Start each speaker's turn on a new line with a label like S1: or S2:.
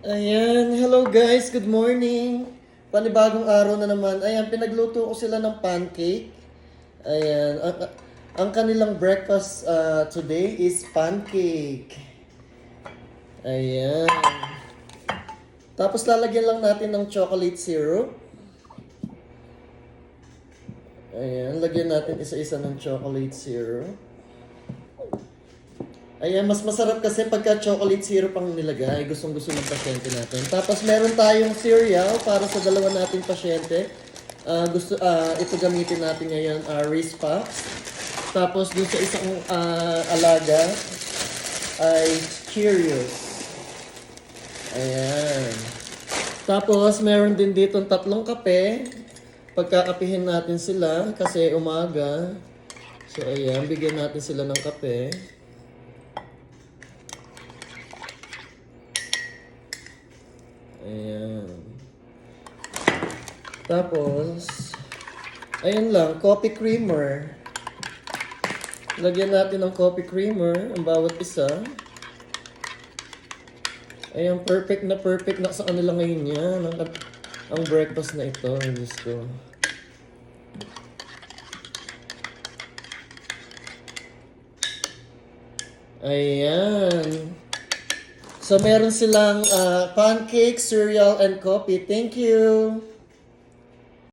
S1: Ayan, hello guys, good morning. Panibagong araw na naman. Ayan, pinagluto ko sila ng pancake. Ayan, ang kanilang breakfast today is pancake. Ayan. Tapos lalagyan lang natin ng chocolate syrup. Ayan, lagyan natin isa-isa ng chocolate syrup. Ayan, mas masarap kasi pagka chocolate syrup ang nilagay. Gustong-gusto ng pasyente natin. Tapos meron tayong cereal para sa dalawa nating pasyente. Ito gamitin natin ngayon, Reese Puffs. Tapos dun sa isang alaga ay Cheerios. Ayan. Tapos meron din dito tatlong kape. Pagkakapihin natin sila kasi umaga. So ayan, bigyan natin sila ng kape. Ayan. Tapos, ayun lang, coffee creamer. Lagyan natin ng coffee creamer ang bawat isa. Ayan, perfect na sa kanila ngayon yan. Ang breakfast na ito, Diyos ko. Ayan. So, meron silang pancake, cereal, and coffee. Thank you!